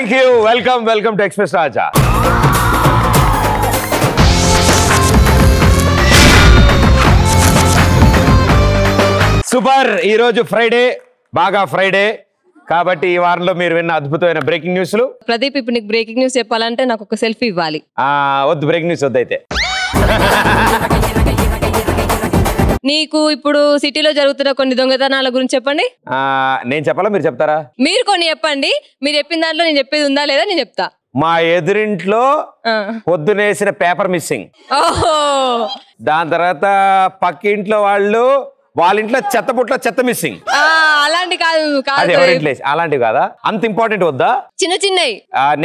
Thank you. Welcome to express Raja. Super. ఈ రోజు Friday, బాగా ఫ్రైడే కాబట్టి ఈ వారంలో మీరు విన్న అద్భుతమైన బ్రేకింగ్ న్యూస్లు. ప్రదీప్, ఇప్పుడు నీకు బ్రేకింగ్ న్యూస్ చెప్పాలంటే నాకు ఒక సెల్ఫీ ఇవ్వాలి. వద్దు, బ్రేకింగ్ న్యూస్ వద్దు అయితే. నీకు ఇప్పుడు సిటీలో జరుగుతున్న కొన్ని దొంగతనాల గురించి చెప్పండి. నేను చెప్పాలా, మీరు చెప్తారా? మీరు కొన్ని చెప్పండి. మీరు చెప్పిన దాంట్లో నేను చెప్పేది ఉందా లేదా నేను చెప్తా. మా ఎదురింట్లో పొద్దునేసిన పేపర్ మిస్సింగ్. ఓహో. దాని తర్వాత పక్కింట్లో వాళ్ళ ఇంట్లో చెత్త మిస్సింగ్. అలాంటి కాదు. అలాంటివి కాదా? అంత ఇంపార్టెంట్ వద్దా? చిన్న చిన్నవి.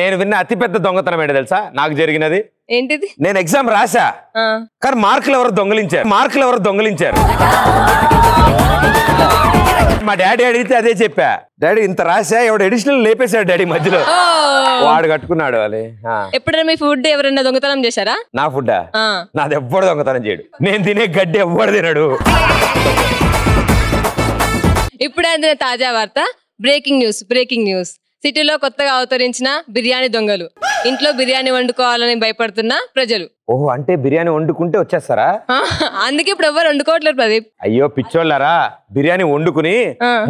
నేను విన్న అతిపెద్ద దొంగతనం ఏంటో తెలుసా నాకు జరిగినది? ఏంటిది? నేను ఎగ్జామ్ రాసా, కానీ మార్కులు ఎవరు దొంగలించారు. మా డాడీ అడిగితే అదే చెప్పా. డాడీ ఇంత రాసా, ఎవడు ఎడిషనల్ లేపేశాడు డాడీ మధ్యలో. వాడు కట్టుకున్నాడు. వాళ్ళు ఎప్పుడైనా మీ ఫుడ్ ఎవరైనా దొంగతనం చేశారా? నా ఫుడ్డా? నాది ఎవ్వడు దొంగతనం చేయడు. నేను తినే గడ్డి ఎవ్వడు తినడు. ఇప్పుడే తాజా వార్త, బ్రేకింగ్ న్యూస్. సిటీలో కొత్తగా అవతరించిన బిర్యానీ దొంగలు. ఇంట్లో బిర్యానీ వండుకోవాలని భయపడుతున్న ప్రజలు. ఓహో, అంటే బిర్యానీ వండుకుంటే వచ్చేస్తారా? అందుకే ఇప్పుడు ఎవరు వండుకోవట్లేదు ప్రదీప్. అయ్యో పిచ్చోళ్ళారా, బిర్యానీ వండుకుని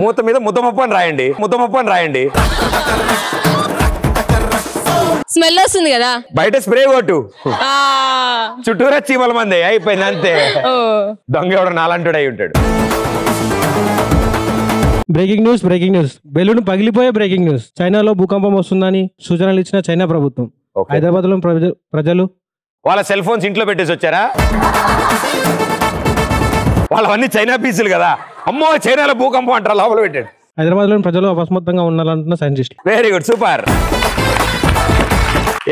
మూత మీద ముద్దపప్పు అని రాయండి. స్మెల్ వస్తుంది కదా, బయట స్ప్రే కొట్టు, చుట్టూరా చీమల మంది, అయిపోయింది అంతే. దొంగ ఎవడు నాలంటాడు అయి ఉంటాడు. Breaking news. బెలూన్ పగిలిపోయే బ్రేకింగ్ న్యూస్. చైనాలో భూకంపం వస్తుందని సూచనలు ఇచ్చిన చైనా ప్రభుత్వం. హైదరాబాద్ లో ప్రజలు వాళ్ళ సెల్ ఫోన్స్ ఇంట్లో పెట్టేసి వచ్చారా? వాళ్ళవన్నీ చైనా పీసులు కదా. అమ్మో చైనాలో భూకంపం అంటారా, లోపల పెట్టాడు. హైదరాబాద్ లోని ప్రజలు అపస్మత్తంగా ఉండాలంటున్న సైంటిస్టులు. Very good, super.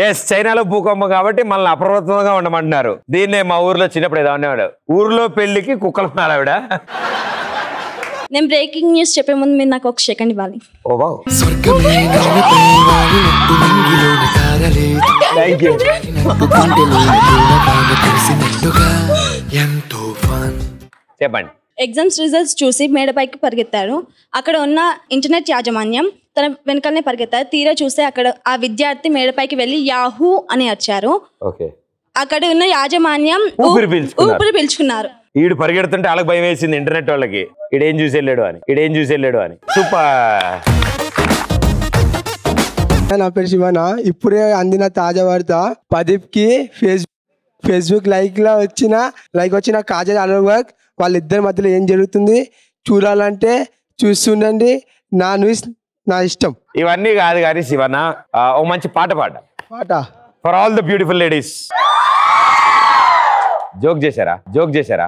ఎస్, చైనాలో భూకంపం కాబట్టి మనల్ని అప్రమత్తంగా ఉండమంటున్నారు. దీన్నే మా ఊర్లో చిన్నప్పుడు ఏదో అనేవాడు, ఊర్లో పెళ్లికి కుక్కలు ఉన్నారు ఆవిడ. నేను బ్రేకింగ్ న్యూస్ చెప్పే ముందు మీరు నాకు ఒక సెకండ్ ఇవ్వాలి. చెప్పండి. ఎగ్జామ్స్ రిజల్ట్స్ చూసి మేడపైకి పరిగెత్తారు. అక్కడ ఉన్న ఇంటర్నెట్ యాజమాన్యం తన వెనకాలనే పరిగెత్తారు. తీరా చూస్తే అక్కడ ఆ విద్యార్థి మేడపైకి వెళ్ళి యాహూ అని వచ్చారు. అక్కడ ఉన్న యాజమాన్యం ఊపిరి పీల్చుకున్నారు. ఈడు పరిగెడుతుంటే వాళ్ళకి భయం వేసింది ఇంటర్నెట్ వాళ్ళకి, ఈడేం చూసి వెళ్ళాడు అని. సూపర్. నా పేరు శివన. ఇప్పుడే అందిన తాజా వార్త, ప్రదీప్ కి ఫేస్బుక్ లైక్ వచ్చిన కాజల్ అలవర్క్ వాళ్ళిద్దరి మధ్యలో ఏం జరుగుతుంది చూడాలంటే చూస్తుండండి. నా న్యూస్ నా ఇష్టం. ఇవన్నీ కాదు కానీ శివన, ఓ మంచి పాట for all the beautiful ladies. Joke చేశారా?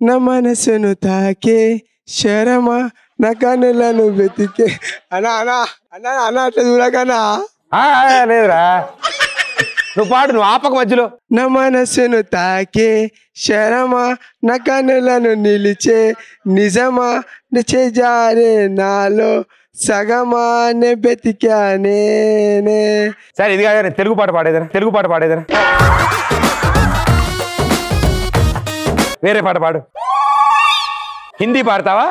నా మనసును తాకే శరమా, నా కన్నులను వెతికే. అన్నా అట్లా చూడకనా? లేదురా, నువ్వు పాడు, నువ్వు ఆపక మధ్యలో. నా మనసును తాకే శరమా, నా కన్నులను నిలిచే నిజమా, నిజారే నాలో సగమానే బతికానే. సరే ఇది కాదు, తెలుగు పాట పాడేదనా? వేరే పాట పాడు. హిందీ పాడతావా?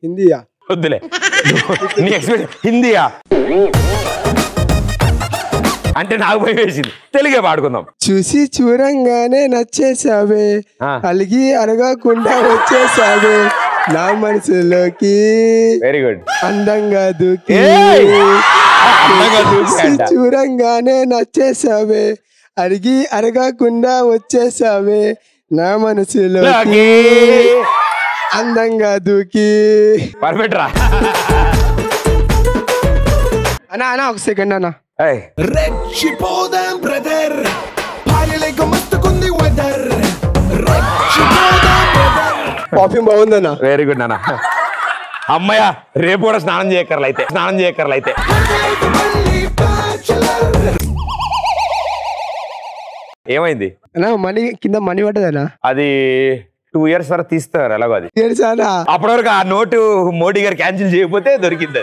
హిందీయా వద్దులే, నీ ఎక్స్పీరియన్స్. హిందీయా అంటే నాకు భయం వేసింది, తెలుగే పాడుకుందాం. చూసి చూరంగానే నచ్చేసావే, అలిగి అరగకుండా వచ్చేసావే నా మనసులోకి. Very good. అందంగా దూకి చూరంగానే నచ్చేసావే, అరిగి అరగకుండా వచ్చేసావే నా మనసులోకి. అందంగా దూకి. పర్ఫెక్ట్ రా. అన్నా ఒక సెకండ్ అన్నా. రెచ్చిపోదాం బ్రదర్, పాయలేక మస్తుకుంది వెదర్. పర్ఫ్యూమ్ బాగుందన్నా. వెరీ గుడ్ నాన్న. అమ్మయ్య, రేపు కూడా స్నానం చేయక్కర్లయితే. ఏమైంది అన్నా? మనీ కింద మనీ పడ్డదన్నా. అది 2 years వరకు తీస్తారు. ఎలాగో అది అప్పటి వరకు ఆ నోటు మోడీ గారు క్యాన్సిల్ చేయకపోతే దొరికింది.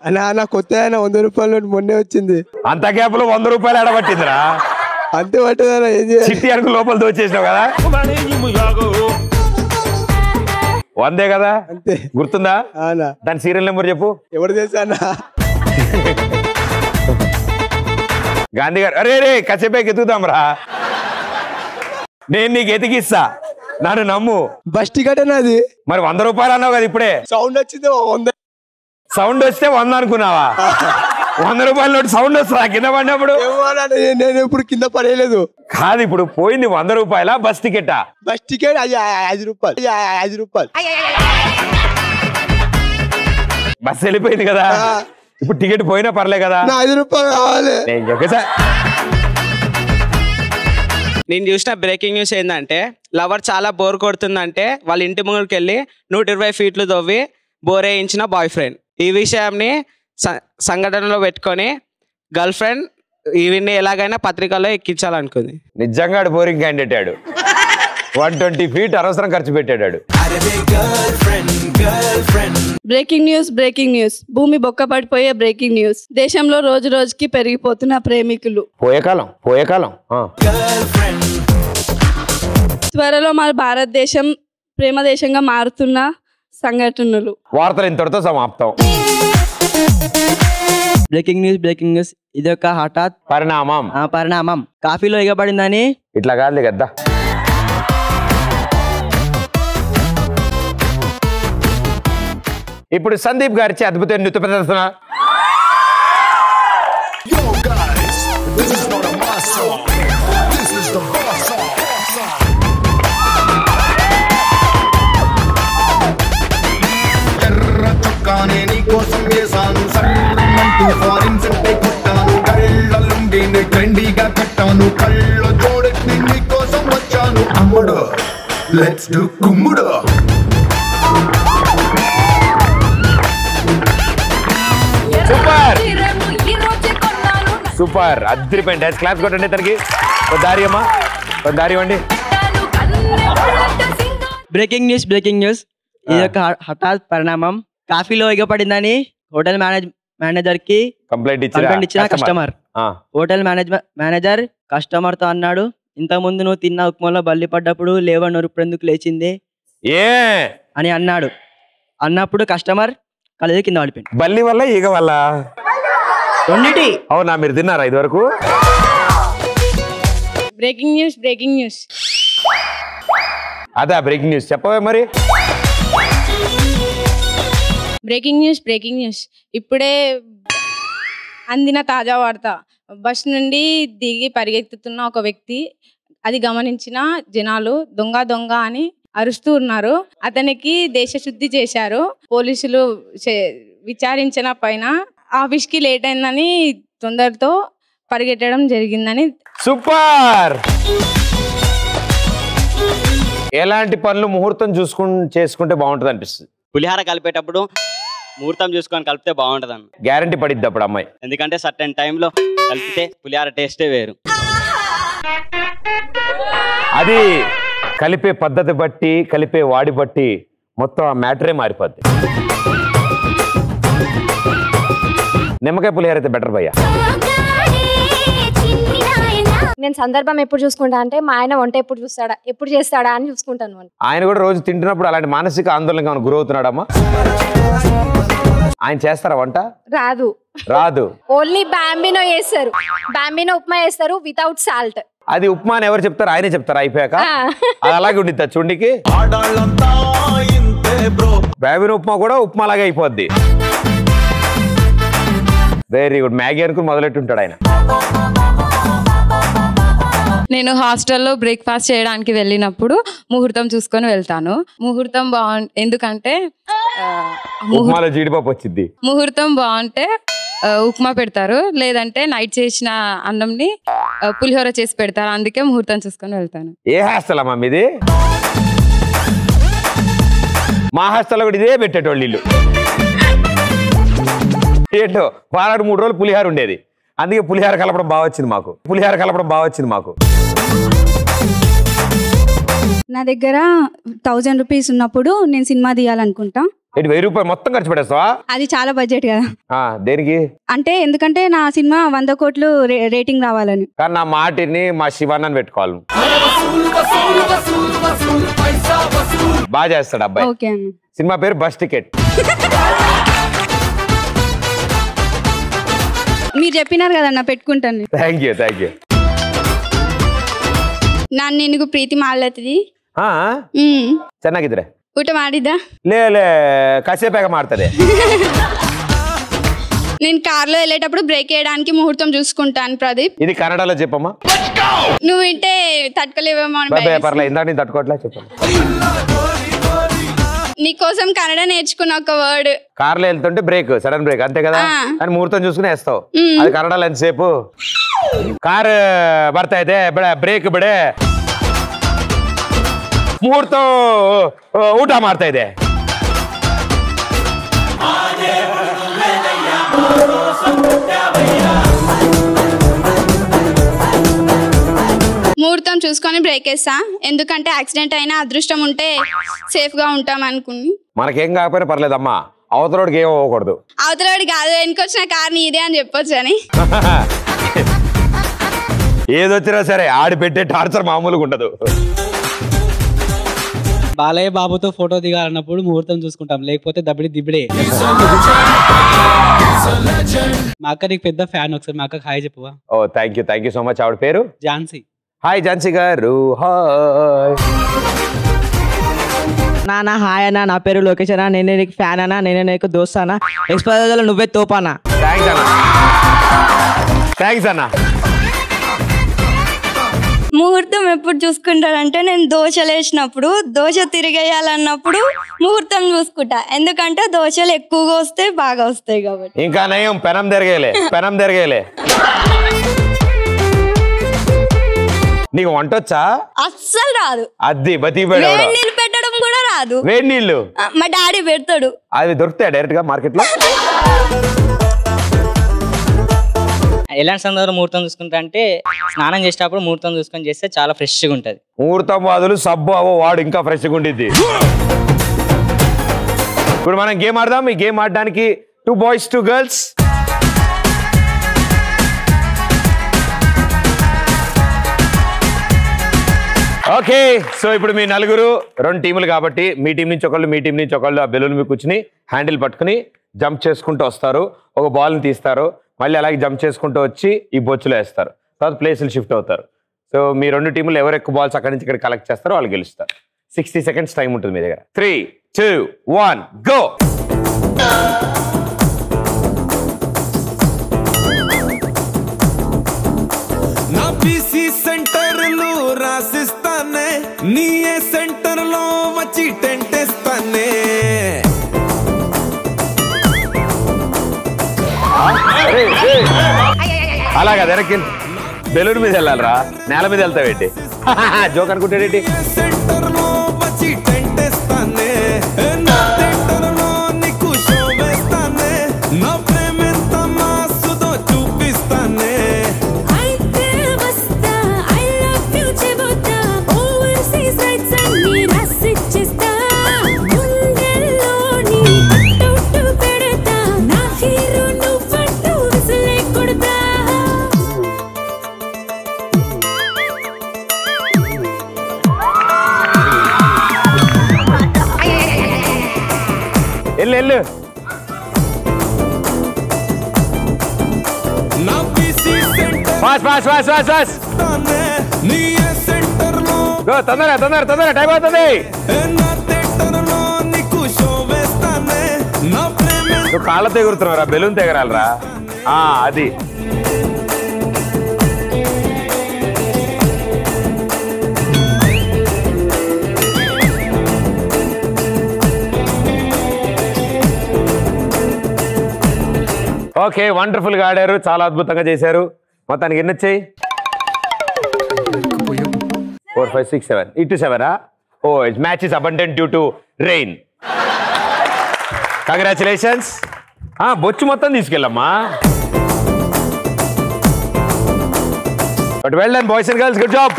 అన్నా కొత్త 100 రూపాయల నోటు మొన్నే వచ్చింది. అంత గ్యాప్ లో 100 రూపాయలు ఎడబట్టిందిరా. అంతే పట్టదన్నా. ఏం చిట్టి అనుకు లోపల దోచేసినావు కదా. 100 కదా అంతే. గుర్తుందా? అవునా? దాని సీరియల్ నెంబర్ చెప్పు. ఎవరు తెలుసా అన్న? గాంధీ గారు అరే రే కసేపే ఎత్తుకుదాం రా, నేను నీకు ఎతికిస్తా, నన్ను నమ్ము. బస్ టికెట్ అది. మరి 100 రూపాయలు అన్నావు కదా ఇప్పుడే. సౌండ్ వచ్చింది 100. సౌండ్ వస్తే 100 అనుకున్నావా? 100 రూపాయల నోటి సౌండ్ వస్తుందా కింద పడినప్పుడు? నేను ఇప్పుడు కింద పడేయలేదు. కాదు, ఇప్పుడు పోయింది 100 రూపాయల బస్ టికెటా? బస్ టికెట్ 5 రూపాయలు. 5 రూపాయలు. బస్ వెళ్ళిపోయింది కదా, ఇప్పుడు టికెట్ పోయినా పర్లే కదా. 5 రూపాయలు కావాలి. నేను చెప్పేసా. నేను చూసిన బ్రేకింగ్ న్యూస్ ఏంటంటే, లవర్ చాలా బోర్ కొడుతుందంటే వాళ్ళ ఇంటి ముందుకు వెళ్ళి 120 ఫీట్లు తవ్వి బోర్ వేయించిన బాయ్ ఫ్రెండ్. ఈ విషయాన్ని సంఘటనలో పెట్టుకొని గర్ల్ ఫ్రెండ్ ఈవిని ఎలాగైనా పత్రికల్లో ఎక్కించాలనుకుంది. నిజంగా బోరింగ్ క్యాండిడేట్ ఆడు. 120 ఫీట్ అనవసరం ఖర్చు పెట్టాడు. బ్రేకింగ్ న్యూస్ భూమి బొక్క పడిపోయే బ్రేకింగ్ న్యూస్. దేశంలో రోజు రోజుకి పెరిగిపోతున్న ప్రేమికులు. పోయే కాలం త్వరలో మన భారతదేశం ప్రేమ దేశంగా మారుతున్న సంఘటనలు. వార్తలు ఇంతటితో సమాప్తం. బ్రేకింగ్ న్యూస్ ఇది ఒక హఠాత్ పరిణామం. కాఫీలో ఎగబడిందని. ఇట్లా కాదులే కదా. ఇప్పుడు సందీప్ గారిచే అద్భుతమైన నృత్య ప్రదర్శన. Yo guys, this is not a mass song. This is the boss song. ఎర్ర చొక్కానే నీకోసం వేసాను, సర్రమంటూ ఫారిన్ సెంటే కొట్టాను, కళ్ళలుండి ట్రెండీగా కట్టాను, కళ్ళ జోడెత్తి నీకోసం వచ్చాను. అమ్ముడు లెట్స్ డు కుమ్ముడు. సూపర్ అద్దరిపోయింది. డాన్స్ క్లాస్ కొట్టండి తనకి. దారి అమ్మా, దారి ఇవ్వండి. బ్రేకింగ్ న్యూస్ ఇది ఒక హఠాత్ పరిణామం. కాఫీలో ఎగపడిందని హోటల్ మేనేజర్ కి కంప్లైంట్ ఇచ్చిన కస్టమర్. హోటల్ మేనేజర్ కస్టమర్ తో అన్నాడు, ఇంత ముందు నువ్వు తిన్న ఉప్మాలో బల్లి పడ్డప్పుడు లేవ నొరుపుడెందుకు లేచింది అని అన్నాడు. అన్నప్పుడు కస్టమర్ కళ్ళు కింద పడిపోయింది. బల్లి వల్ల ఈగ వల్ల రెండిటి. అవునా, మీరు తిన్నారా ఇది వరకు? బ్రేకింగ్ న్యూస్ అదా బ్రేకింగ్ న్యూస్ చెప్పవే మరి. బ్రేకింగ్ న్యూస్ ఇప్పుడే అందిన తాజా వార్త. బస్ నుండి దిగి పరిగెత్తుతున్న ఒక వ్యక్తి, అది గమనించిన జనాలు దొంగ అని అరుస్తూ ఉన్నారు. అతనికి దేశశుద్ధి చేశారు. పోలీసులు విచారించిన పైన ఆఫీస్కి లేట్ అయిందని తొందరతో పరిగెట్టడం జరిగిందని. సూపర్. ఎలాంటి పనులు ముహూర్తం చేసుకుంటే బాగుంటుంది అనిపిస్తుంది? పులిహార కలిపేటప్పుడు ముహూర్తం చూసుకొని కలిపితే బాగుంటది అన్న. గ్యారంటీ పడిద్ది అప్పుడు అమ్మాయి. ఎందుకంటే సర్టెన్ టైంలో కలిపితే పులిహార టేస్టే వేరు. అది కలిపే పద్ధతి బట్టి, కలిపే వాడి బట్టి మొత్తం ఆ మ్యాటరే మారిపోద్ది. నిమ్మకాయ పులిహార అయితే బెటర్ భయ్యా. నేను సందర్భం ఎప్పుడు చూసుకుంటా అంటే, మా ఆయన వంట ఎప్పుడు చేస్తాడా అని చూసుకుంటాను. ఆయన కూడా రోజు తింటున్నప్పుడు అలాంటి మానసిక ఆందోళనకి గురవుతున్నాడమ్మా? ఆయన చేస్తారా వంట? రాదు. ఓన్లీ బాంబినో చేస్తారు. బాంబినో ఉప్మా చేస్తారు వితౌట్ సాల్ట్. అది ఉప్మా అని ఎవరు చెప్తారు? ఆయనే చెప్తారు అయిపోయాక. అది అలాగే ఉండిద్దా చుండికి? బాంబినో ఉప్మా కూడా ఉప్మా లాగే అయిపోద్ది. Very good. మ్యాగీ అనుకుని మొదలెట్టుంటాడు ఆయన. నేను హాస్టల్లో బ్రేక్ఫాస్ట్ చేయడానికి వెళ్ళినప్పుడు ముహూర్తం చూసుకొని వెళ్తాను. ముహూర్తం ఎందుకంటే ఉప్మాలో జీడిపప్పు వచ్చింది. ముహూర్తం బాగుంటే ఉప్మా పెడతారు, లేదంటే నైట్ చేసిన అన్నంని పులిహోర చేసి పెడతారు. అందుకే ముహూర్తం చూసుకొని వెళ్తాను. ఏ హాస్టల్ అమ్మా మీది? మా హాస్టల్లో కూడా ఇదే పెట్టేటోళ్ళు ఇల్లు. ఏంటో వారాడు 3 రోజులు పులిహార ఉండేది. అందుకే పులిహార కలపడం బాగా వచ్చింది మాకు. నా దగ్గర 1000 రూపీస్ ఉన్నప్పుడు నేను సినిమా తీయాలనుకుంటా. 1000 రూపాయలు మొత్తం ఖర్చు పెడతావా? అది చాలా బడ్జెట్ కదా. దేనికి అంటే ఎందుకంటే నా సినిమా 100 కోట్లు రేటింగ్ రావాలని. కానీ నా మాటిని మా శివాన్నని పెట్టుకోవాలి. బాగా చేస్తాడు అబ్బాయి. ఓకే అన్న. సినిమా పేరు బస్ టికెట్. మీరు చెప్పినారు కదన్న పెట్టుకుంటాను. Thank you thank you. ನಾನು ನಿನಗೂ ಪ್ರೀತಿ ಮಾಡ್ಲತ್ತಿದಿ. ಚೆನ್ನಾಗಿದ್ರೆ ಊಟ ಮಾಡಿದ್ದ? ಲೇ ಕಾసేపాక ಮಾಡ್ತದೆ. నేను కార్లో వెళ్ళేటప్పుడు బ్రేక్ వేయడానికి ముహూర్తం చూసుకుంటాను ప్రదీప్. ఇది కన్నడలో చెప్పమ్మా. నువ్వు వింటే తట్టుకోలేవేమో అని భయం. పర్లేదు ఇందాక నేను తట్టుకోవట్లే చెప్పమ్మా. నీకోసం కన్నడ నేర్చుకున్న ఒక వర్డ్. కార్లో వెళ్తుంటే బ్రేక్ సడన్ బ్రేక్ అంతే కదా అని ముహూర్తం చూసుకుని వేస్తావు. అది కన్నడలో ఎంతసేపు కార్ ಬರ್ತಾ ಇದೆ ಬ್ರೇಕ್ ಬಿಡೆ ಮುಹೂರ್ತ ಊಟ ಮಾಡ್ತಾ ಇದೆ. ముహూర్తం చూసుకొని బ్రేక్ వేస్తా, ఎందుకంటే యాక్సిడెంట్ అయినా అదృష్టం ఉంటే సేఫ్ గా ఉంటాం అనుకుని. మనకేం కాకపోయినా పర్లేదమ్మా, అవతలోడికి ఏం అవ్వకూడదు. అవతలోడి కాదు, వెనుకొచ్చిన కార్ నీదే అని చెప్పొచ్చు అని. ఏదొచ్చినా సరే ఆడి పెట్టే టార్చర్ మామూలుగా ఉండదు. బాలయ్య బాబుతో ఫోటో దిగాలన్నప్పుడు ముహూర్తం చూసుకుంటాం, లేకపోతే దబ్బిడి దిబ్బిడే. మా అక్క నీకు పెద్ద ఫ్యాన్, ఒకసారి మా అక్కకి హాయ్ చెప్పువా. Oh thank you so much. ఆవిడ పేరు ఝాన్సీ. హాయ్ ఝాన్సీ గారు. హాయ్ నాన్న. హాయ్ అన్న, నా పేరు లోకేష్ అన్న, నేనే నీకు ఫ్యాన్ అన్న, నేనే నీకు దోస్త్ అన్న, ఎక్స్పైర్ నువ్వే తోపానా. థ్యాంక్స్ అన్న. ముహూర్తం ఎప్పుడు చూసుకుంటాడంటే నేను దోశలు వేసినప్పుడు దోశ తిరిగేయాలన్నప్పుడు ముహూర్తం చూసుకుంటా, ఎందుకంటే దోశలు ఎక్కువగా వస్తే బాగా వస్తాయి కాబట్టి. ఇంకా నయం పెనం తిరగేలే. నీకు వంటొచ్చా? అస్సలు రాదు. అది వేడి నీళ్ళు పెట్టడం కూడా రాదు. వేడి నీళ్ళు మా డాడీ పెడతాడు. అవి దొరుకుతాయి డైరెక్ట్ గా మార్కెట్ లో. ఎలాంటి సందర్భంలో ముహూర్తం చూసుకుంటా అంటే స్నానం చేసేటప్పుడు ముహూర్తం చూసుకొని చేస్తే చాలా ఫ్రెష్గా ఉంటుంది. ముహూర్తం వాదులు సబ్బు అవో వాడు ఇంకా ఫ్రెష్గా ఉండిద్ది. ఇప్పుడు మనం గేమ్ ఆడదాం. ఈ గేమ్ ఆడడానికి 2 boys 2 girls. ఓకే, సో ఇప్పుడు మీ నలుగురు 2 టీములు కాబట్టి మీ టీం నుంచి ఒకళ్ళు, మీ టీం నుంచి ఒకళ్ళు ఆ బెలూన్ మీద కూర్చుని హ్యాండిల్ పట్టుకుని జంప్ చేసుకుంటూ వస్తారు. ఒక బాల్ని తీస్తారు, మళ్ళీ అలాగే జంప్ చేసుకుంటూ వచ్చి ఈ బొచ్చులో వేస్తారు. తర్వాత ప్లేసులు షిఫ్ట్ అవుతారు. సో మీ 2 టీములు ఎవరు ఎక్కువ బాల్స్ అక్కడి నుంచి ఇక్కడ కలెక్ట్ చేస్తారో వాళ్ళు గెలుస్తారు. 60 seconds టైం ఉంటుంది మీ దగ్గర. 3, 2, 1 గో. నా పీసీ సెంటర్లో రాసిస్తానే, నీ సెంటర్లో వచ్చి టెంట్ వేస్తానే. అలాగా వెనక్కి బెలూన్ మీద వెళ్ళాలరా, నేల మీద వెళ్తావేంటి? జోక్ అనుకుంటాడేంటి? సెంటర్లో వచ్చి టెంట్ వేస్తానే, నా సెంటర్లో నీకు షో వేస్తానే, నా ప్రేమెంత మాసుదో చూపిస్తానే. వెళ్ళు. తొందర టైం అవుతుంది. నువ్వు కాళ్ళతో ఎగురుతున్నావురా, బెలూన్ తెగరాలరా. అది ఓకే, వండర్ఫుల్ గా ఆడారు, చాలా అద్భుతంగా చేశారు. మొత్తానికి ఎన్ని వచ్చాయి? 4, 5, 6, 7. ఇటు 7. Oh it match is abundant due to rain. Congratulations. బొచ్చు మొత్తం తీసుకెళ్ళమ్మా. But well done boys and girls, good job.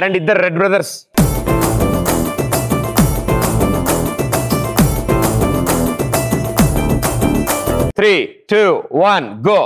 రండి ఇద్దరు రెడ్ బ్రదర్స్. Three, 2, 1 go.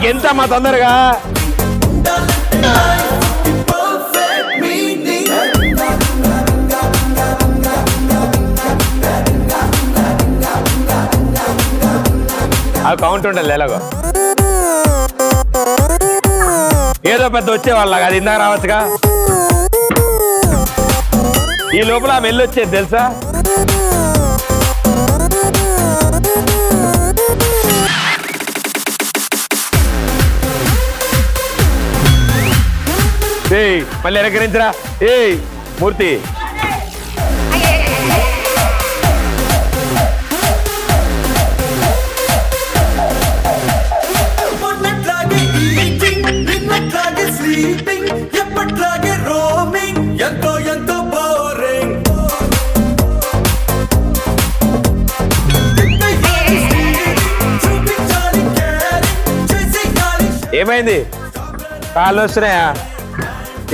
గెంతమ్మా తొందరగా. కౌంట్ ఉండాలి ఎలాగో. ఏదో పెద్ద వచ్చేవాళ్ళగా అది ఇందాక రావచ్చుగా. ఈ లోపల ఆమె వెళ్ళొచ్చేది తెలుసా. ఏయ్ మళ్ళీ ఎరగరించరా. ఏయ్ మూర్తి ఏమైంది? కాళ్ళు వస్తున్నాయా?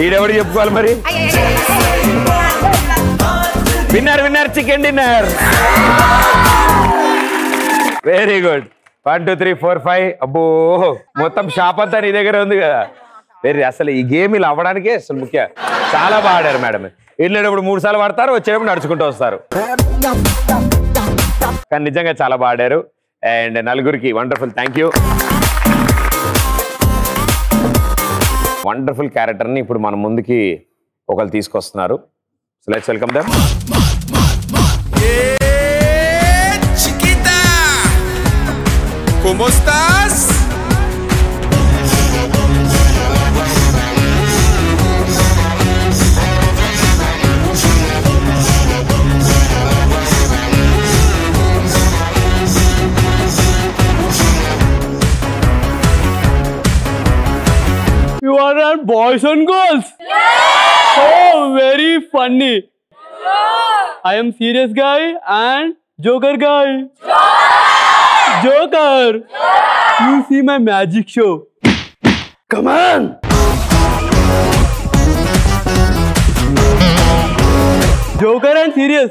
ఈడెవడు చెప్పుకోవాలి మరి. Winner chicken dinner. Very good. 1 2 3 4 5. అబ్బో మొత్తం షాప్ అంతా నీ దగ్గర ఉంది కదా. వెరీ అసలు ఈ గేమ్ ఇలా అవ్వడానికే అసలు ముఖ్య. చాలా బాగా ఆడారు మేడం. వెళ్ళేటప్పుడు 3 సార్లు పడతారు, వచ్చేటప్పుడు నడుచుకుంటూ వస్తారు. కానీ నిజంగా చాలా బాగా ఆడారు. అండ్ నలుగురికి వండర్ఫుల్. Thank you. వండర్ఫుల్ క్యారెక్టర్ని ఇప్పుడు మన ముందుకి ఒకరు తీసుకొస్తున్నారు. So let's welcome them. Chiquita, ¿cómo estás? You are all boys and girls. Oh, very funny. I am serious guy and Joker guy. Joker. You see my magic show. Come on. Joker and serious.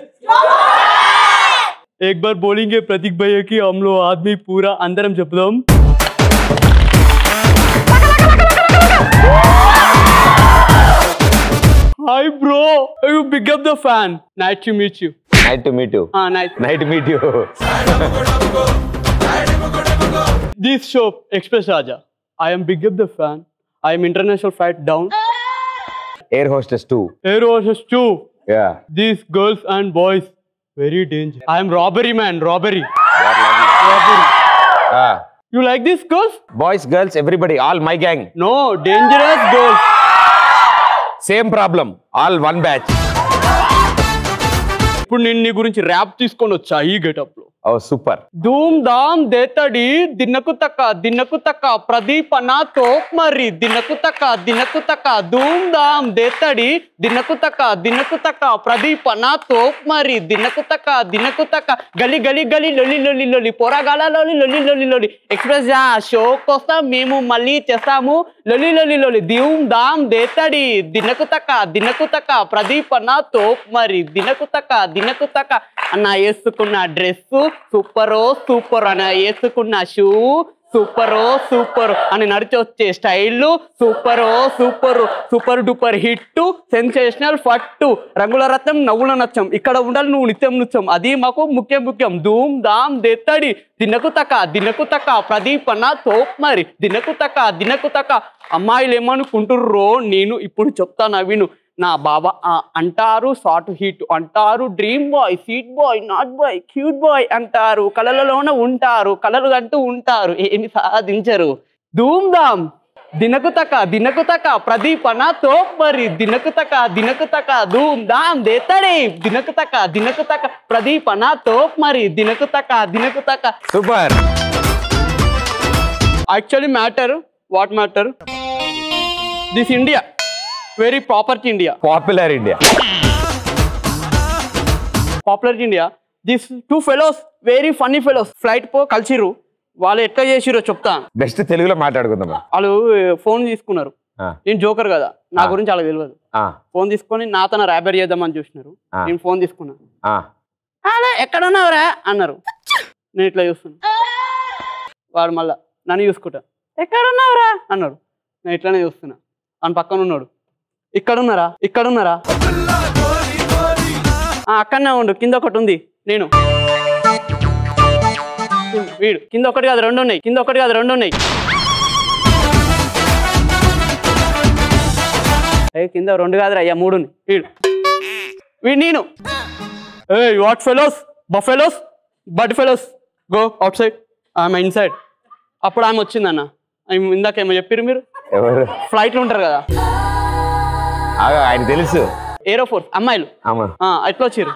एक बार बोलेंगे प्रतीक भैया की हम लोग आदमी पूरा अंदर हम चपलम. Hi bro, you pick up the fan. Nice to meet you. Nice to meet you. Nice. Nice to meet you. This show, Express Raja. I am big up the fan. I am international flight down. Air hostess too. Air hostess too. Yeah. These girls and boys, very dangerous. I am robbery man, robbery. Robbery. You like these girls? Boys, girls, everybody, all my gang. No, dangerous girls. Same problem. All one batch. ఇప్పుడు నేను నీ గురించి rap తీసుకొని వచ్చా ఈ getup లో. ఓ super. ధూమ్ ధామ్ దేతడి దినకు తక్క ప్రదీప్ అన్నతో మరి దినకు తక్క ధూమ్ ధామ్ దేతడి దినకు తక్క ప్రదీప్ అన్నతో మరి దినకు తక్క గలి గలి గలి లొలి లొలి లొలి పోరాగాల లొలి లొలి లొలి లొలి ఎక్స్ప్రెస్ షో కోసం మేము మళ్ళీ చేస్తాము లొలి లొలి లొలి ధూమ్ ధామ్ దేతడి దినకు తక్క ప్రదీప్ అన్నతో మరి దినకు తక్క అన్న వేసుకున్న డ్రెస్ సూపర్ అన్న వేసుకున్న షూ సూపర్ అని నడిచి వచ్చే style super duper hit sensational ఫట్టు రంగుల రత్నం నవ్వుల నచ్చం ఇక్కడ ఉండాలి నువ్వు నిత్యం నృత్యం అది మాకు ముఖ్యం ధూమ్ ధామ్ దేత్తడి దినకు తక్క ప్రదీప్ అన్న తోప్ మరి దినకు తక్క అమ్మాయిలు ఏమనుకుంటుర్రో నేను ఇప్పుడు చెప్తాను విను నా బాబా అంటారు షార్ట్ హిట్ అంటారు dream boy sweet boy not boy cute boy అంటారు కళలలోనే ఉంటారు కళలు అంటూ ఉంటారు ఏమి సాధించరు ధూమ్ ధామ్ దినకు తక్క ప్రదీప్ అన్న తోప్ మరి దినకు తక్క ధూమ్ ధామ్ దేతడే దినకు తక్క ప్రదీప్ అన్న తోప్ మరి దినకు తక్క super. Actually matter what matter this India very popular India. These two fellows very funny fellows flight po kalchiru వాళ్ళు ఎట్లా చేసిరో చెప్తా. బెస్ట్ తెలుగులో మాట్లాడుకుందాం. వాళ్ళు ఫోన్ తీసుకున్నారు. నేను జోకర్ కదా నా గురించి వాళ్ళకి తెలియదు. ఫోన్ తీసుకొని నాతోనే ర్యాబర్ చేద్దామని చూసినారు. నేను ఫోన్ తీసుకున్నాను. అలా ఎక్కడున్నావురా అన్నారు. నేను ఇట్లా చూస్తున్నా. వాడు మళ్ళా నన్ను చూసుకుంటా ఎక్కడున్నావురా అన్నాడు. నేను ఇట్లానే చూస్తున్నా. అని పక్కన ఉన్నాడు. ఇక్కడున్నారా అక్కడనే ఉండు, కింద ఒకటి ఉంది. నేను వీడు కింద ఒకటి కాదు రెండు ఉన్నాయి. కింద రెండు కాదురా అయ్యా, 3 ఉన్నాయి. వీడు నేను. What fellows, buffaloes, bad fellows, go outside, ఆమె ఇన్సైడ్. అప్పుడు ఆమె వచ్చిందన్న. ఇందాకేమో చెప్పారు మీరు, ఫ్లైట్లో ఉంటారు కదా, ఆయన తెలుసు, ఏరో ఫోర్స్ అమ్మాయిలు. ఎట్లా వచ్చారు?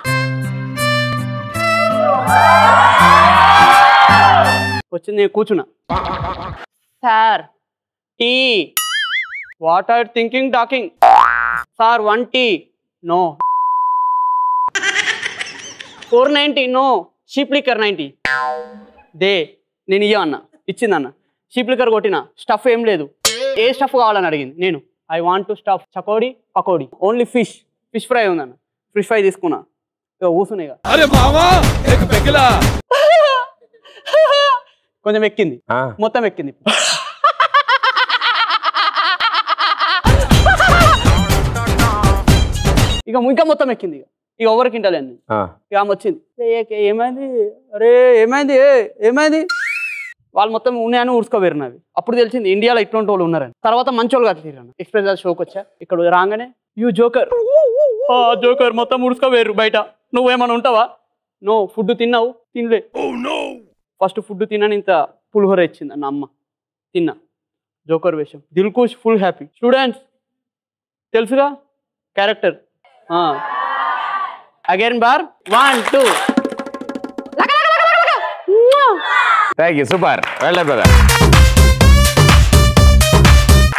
వచ్చింది. నేను కూర్చున్నా. Sir tea, what are thinking talking? Sir 1 tea, no. 490, no. Cheap liquor 90 దే. నేను ఇయ్యమన్నా, ఇచ్చిందన్న. షీప్ లిక్కర్ కొట్టిన. స్టఫ్ ఏం లేదు. ఏ స్టఫ్ కావాలని అడిగింది. నేను I want to stuff chakodi pakodi, only fish fry ఉందన్న. ఫిష్ ఫ్రై తీసుకున్నా. ఇక కూర్చున్నాయి. కొంచెం ఎక్కింది, మొత్తం ఎక్కింది. ఇంకా మొత్తం ఎక్కింది. ఇక ఎవరికి ఇంటలేండి. ఇక ఆమె వచ్చింది. ఏమైంది? అరే ఏమైంది? వాళ్ళు మొత్తం ఉన్నాయని ఊడ్చుకోవేరు నావి. అప్పుడు తెలిసింది ఇండియాలో ఇట్లాంటి వాళ్ళు ఉన్నారని. తర్వాత మంచి వాళ్ళు కాదు తీరాను. ఎక్స్ప్రెస్ షోకి వచ్చా. ఇక్కడ రాగానే యూ జోకర్ మొత్తం ఊడ్చుకోవేరు బయట. నువ్వేమన్నా ఉంటావా? నో. ఫుడ్ తిన్నావు? తినలే. ఫస్ట్ ఫుడ్ తిన్నాను. ఇంత పులిహోర ఇచ్చింది అన్న అమ్మ. తిన్నా. జోకర్ వేషం. Dilkush full happy. స్టూడెంట్స్ తెలుసుగా character. Again bar 1 2. Thank you, super, well done brother.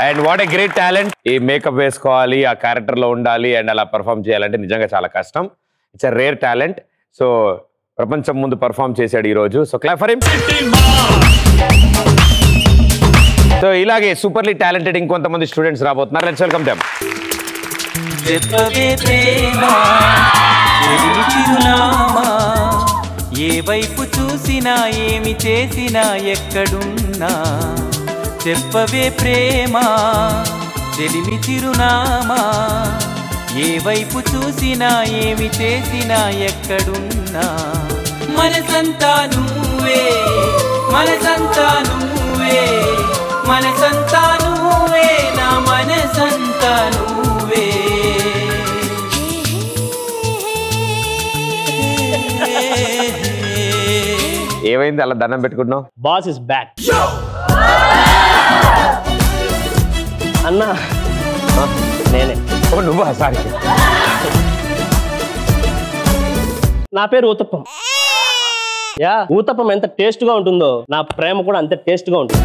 And what a great talent. ఈ మేకప్ వేసుకోవాలి, ఆ క్యారెక్టర్ లో ఉండాలి అండ్ అలా పర్ఫామ్ చేయాలంటే నిజంగా చాలా కష్టం. It's a rare talent. So ప్రపంచం ముందు పర్ఫామ్ చేశాడు ఈ రోజు. So clap for him. So ఇలాగే సూపర్లీ టాలెంటెడ్ ఇంకొంతమంది స్టూడెంట్స్ రాబోతున్నారు. Let's welcome them. ఏ వైపు చూసినా ఏమి చేసినా ఎక్కడున్నా చెప్పవే ప్రేమ చెలిమి చిరునామా. ఏ వైపు చూసినా ఏమి చేసినా ఎక్కడున్నా మనసంతా నువ్వే, మనసంతా నువ్వే, మనసంతా నువ్వే, నా మనసంతా నువ్వే. ఏమైంది అలా దండం పెట్టుకుంటున్నావు? బాస్ ఇస్ బ్యాక్ అన్నా. నేనే. నువ్వా? సారీ. నా పేరు ఊతప్పం. యా, ఊతప్పం ఎంత టేస్ట్ గా ఉంటుందో నా ప్రేమ కూడా అంత టేస్ట్ గా ఉంటుంది.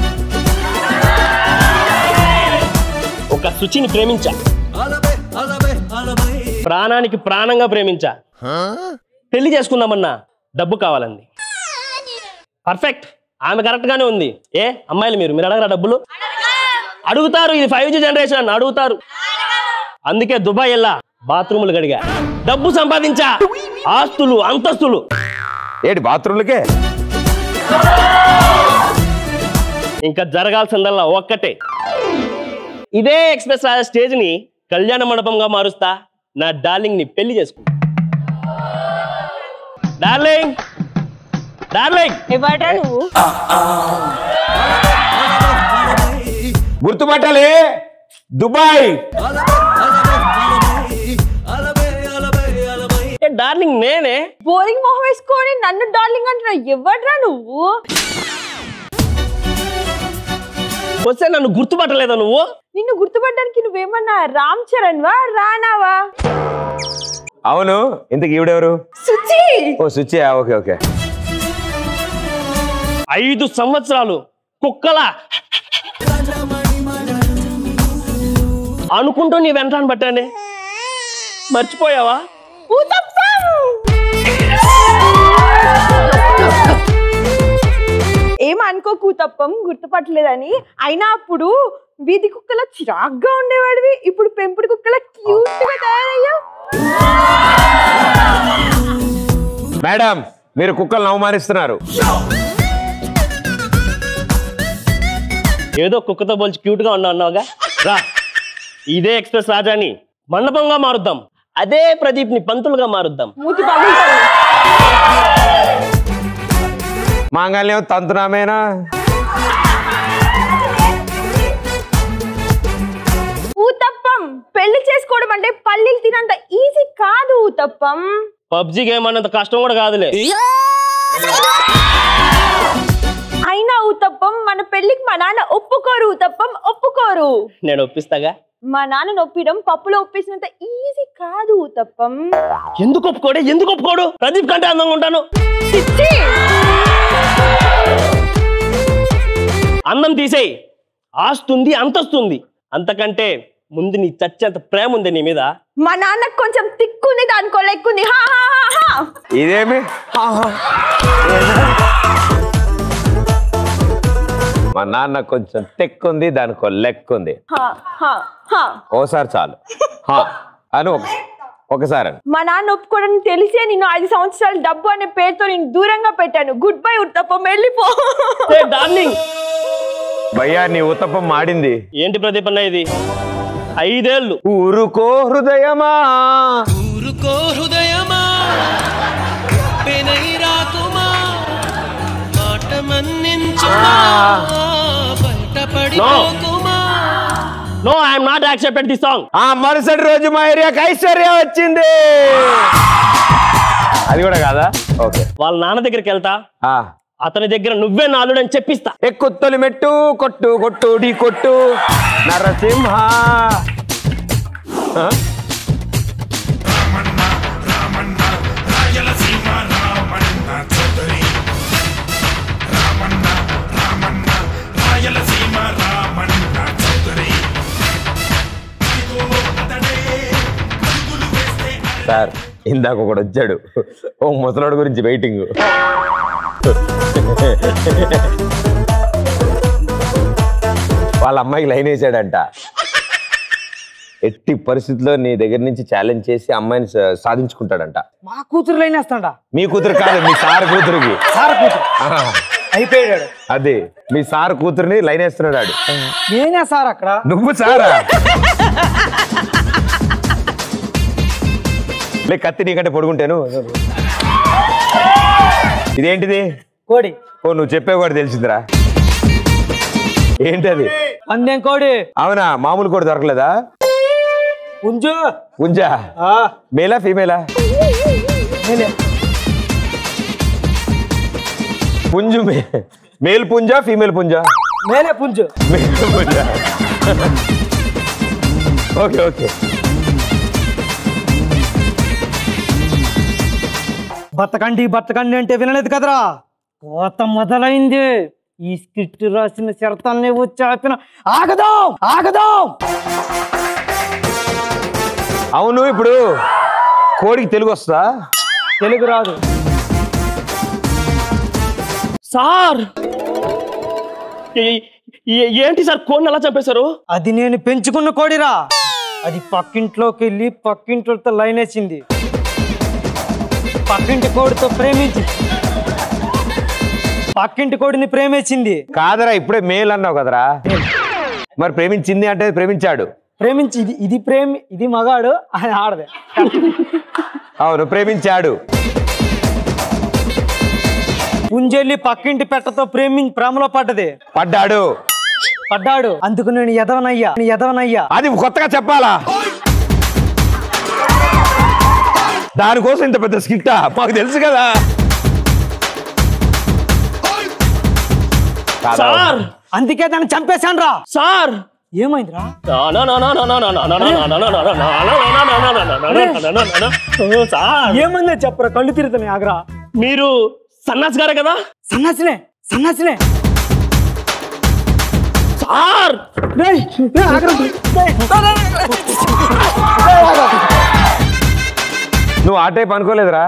ఒక శుచిని ప్రేమించా, ప్రాణానికి ప్రాణంగా ప్రేమించా. పెళ్లి చేసుకుందామన్నా డబ్బు కావాలండి. పర్ఫెక్ట్, ఆమె కరెక్ట్ గానే ఉంది. అమ్మాయిలు మీరు అడగరా? డబ్బులు అడుగుతారు. ఇది 5G జనరేషన్, అడుగుతారు. అందుకే దుబాయ్ వెళ్ళా, బాత్రూములు గడిగా, డబ్బు సంపాదించా, ఆస్తులు అంతస్తులు. ఏంటి బాత్రూమ్లకే? ఇంకా జరగాల్సిందల్లా ఒక్కటే, ఇదే ఎక్స్ప్రెస్ రాజా స్టేజ్ ని కళ్యాణ మండపంగా మారుస్తా. నా డార్లింగ్ ని పెళ్లి చేసుకుంటా. డార్లింగ్, డార్లింగ్, నువ్వు గుర్తుపట్టాలి, దుబాయ్. డార్లింగ్ నేనే. బోరింగ్ మొహం వేసుకొని నన్ను డార్లింగ్ అంటున్నావు. ఎవడ్రా నువ్వు? వస్తే నన్ను గుర్తుపట్టలేదా నువ్వు? నిన్ను గుర్తుపట్టడానికి నువ్వేమన్నా రామ్ చరణ్ వా, రానావా? అవును. ఇంతకు ఈవిడెవరు? Suchi. Oh Suchi. Okay okay. 5 సంవత్సరాలు కుక్కలా అనుకుంటూ నీ వెంటాన్ని పట్టానే, మర్చిపోయావా? ఏమనుకో కూతప్పం, గుర్తుపట్టలేదని. అయినా అప్పుడు వీధి కుక్కల చిరాగ్గా ఉండేవాడివి, ఇప్పుడు పెంపుడు కుక్కల క్యూట్ గా తయారయ్యావు. మేడం, మీరు కుక్కలను అవమానిస్తున్నారు. ఏదో కుక్కతో పోల్చి క్యూట్ గా అన్నావుగా రా ఇదే ఎక్స్ప్రెస్ రాజాని మండపంగా మారుద్దాం అదే ప్రదీప్ ని పంతులుగా మారుద్దాం మాంగళ్యం తంతునామేనా ఊతప్పం పెళ్లి చేసుకోవడం అంటే పల్లీలు తినంత ఈజీ కాదు ఊతప్పం. పబ్జి గేమ్ అన్నంత కష్టం కూడా కాదులే. అయినా ఊతప్పం మన పెళ్లికి మా నాన్న ఒప్పుకోరు. ఊతప్పం ఒప్పుకోరు. నేను ఒప్పిస్తాగా. మా నాన్న నొప్పిడం పప్పులో ఒప్పించినంత ఈజీ కాదు ఊతప్పం. ఎందుకు ఒప్పుకోడు ఎందుకు ఒప్పుకోడు? ప్రదీప్ కంటే అందంగా ఉంటాను. అందం తీసేయి, ఆస్తుంది అంతస్తుంది. అంతకంటే ముందు నీ చచ్చేంత ప్రేమ ఉంది నీ మీద. మా నాన్నకు కొంచెం తిక్కుంది, దానికో లెక్కుంది. ఇదేమి మా నాన్న కొంచెం తెక్కుంది, దానికో లెక్కుంది. ఓసారి చాలు అని ఒకసారి. మా నాన్న ఒప్పుకోవడానికి తెలిసే నేను 5 సంవత్సరాలు డబ్బు అనే పేరుతో నేను దూరంగా పెట్టాను. గుడ్ బై ఉత్తప్పం, వెళ్ళిపో. భయ్యా నీ ఉత్తప్పం మాడింది. ఏంటి ప్రదీప్ అన్న ఇది? 5 ఏళ్ళు. ఊరుకో హృదయమా ఊరుకో హృదయమా పెనై రాకుమా మాట మన్నించుమా బయటపడిపోకుమా. No I am not accepted this song. ఆ మరుసటి రోజు మా ఏరియాకి ఐశ్వర్య వచ్చింది. అది కూడా కాదా? ఓకే. వాళ్ళ నాన్న దగ్గరికి వెళ్తా, అతని దగ్గర నువ్వే నాలుడు అని చెప్పిస్తా. ఎక్కుత్తొలి మెట్టు కొట్టు కొట్టు ఢీ కొట్టు నరసింహ. సార్ ఇందాక ఒకడు వచ్చాడు, ఓ ముసలాడు గురించి వెయిటింగ్. వాళ్ళ అమ్మాయికి లైన్ వేసాడంట. ఎట్టి పరిస్థితుల్లో నీ దగ్గర నుంచి ఛాలెంజ్ చేసి అమ్మాయిని సాధించుకుంటాడంట. మా కూతురు లైన్ వేస్తాడా? మీ కూతురు కాదు, మీ సార్ కూతురుకి. సార్ కూతురు అయిపోయాడు. అదే మీ సార్ కూతురుని లైన్ వేస్తున్నాడు. నేనే సార్ అక్కడ. నువ్వు సారా? లే కత్తి నీకంటే పొడుగుంటాను. ఇదేంటిది? కోడి. ఓ నువ్వు చెప్పే కూడా తెలిసిందిరా. ఏంటది? పందెం కోడి. అవునా? మామూలు కోడి దొరకలేదా? పుంజు. పుంజా? మేలా ఫీమేలా? పుంజు మేల్ పుంజా ఫీమేల్ పుంజా? మేలే పుంజు. మేల్ పుంజా. Okay okay. బతకండి బతకండి అంటే వినలేదు కదరా. కోత మొదలైంది. ఈ స్క్రిప్ట్ రాసిన శరతాన్ని వచ్చి ఆపిన ఆగదాం ఆగదాం. అవును, ఇప్పుడు కోడికి తెలుగు వస్తుందా? తెలుగు రాదు సార్. ఏంటి సార్ కోడిని ఎలా చంపేశారు? అది నేను పెంచుకున్న కోడిరా. అది పక్కింట్లోకి వెళ్ళి పక్కింటితో లైన్ వేసింది. పక్కింటి కోడితో ప్రేమించి పక్కింటి కోడిని ప్రేమించింది. కాదరా, ఇప్పుడే మేల్ అన్నావు కదరా. మరి ప్రేమించింది అంటే ప్రేమించాడు. ప్రేమించి ఇది మగాడు, అది ఆడదే. అవును, ప్రేమించాడు. పుంజెల్లి పక్కింటి పెట్టతో ప్రేమలో పడ్డాడు. అందుకు నేను ఎదవనయ్యా. అది కొత్తగా చెప్పాలా? దానికోసం ఇంత పెద్ద స్కిట్టా? మాకు తెలుసు కదా సార్. అందుకే దాన్ని చంపేశాను రా సార్. ఏమైందిరా? ఏమైందో చెప్పరా, కళ్ళు తిరుగుతున్నాయి. ఆగరా. మీరు సన్నాసి గారే కదా? సన్నాసినే సార్. నువ్వు ఆ టైప్ అనుకోలేదురా.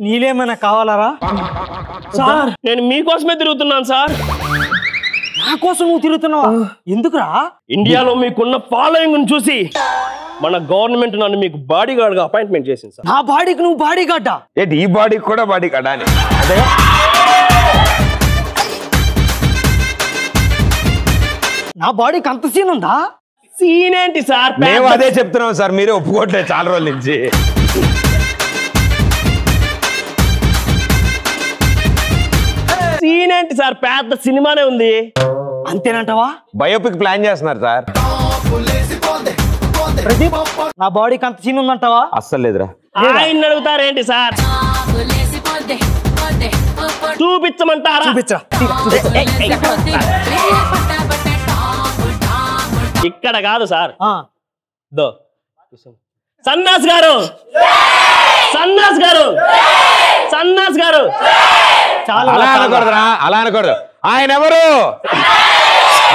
నీలేమైనా కావాలరా? సార్ నేను మీకోసమే తిరుగుతున్నాను సార్. నా కోసం నువ్వు తిరుగుతున్నావా? ఎందుకురా? ఇండియాలో మీకున్న ఫాలోయింగ్ చూసి మన గవర్నమెంట్ నన్ను మీకు బాడీ గార్డ్ గా అపాయింట్మెంట్ చేసింది సార్. నా బాడీకి నువ్వు బాడీ గార్డా? ఏంటి ఈ బాడీకి కూడా బాడీ గార్డా అని? అదే నా బాడీకి అంత సీన్ ఉందా? సీన్ ఏంటి సార్? మేము అదే చెప్తున్నాం సార్, మీరే ఒప్పుకోవట్లేదు చాలా రోజుల నుంచి. సీన్ ఏంటి సార్? పెద్ద సినిమానే ఉంది. అంతేనంటావా? బయోపిక్ ప్లాన్ చేస్తున్నారు సార్. ప్రదీప్, నా బాడీకి అంత సీన్ ఉందంటావా? అస్సలు లేదురా. ఆయన అడుగుతారేంటి సార్? చూపించమంటారా? ఇక్కడ కాదు సార్. దో సన్నాస్ గారు, సన్నాస్ గారు, సన్నాస్ గారు. అలా అనకూడదురా, అలా అనకూడదు. ఆయన ఎవరు?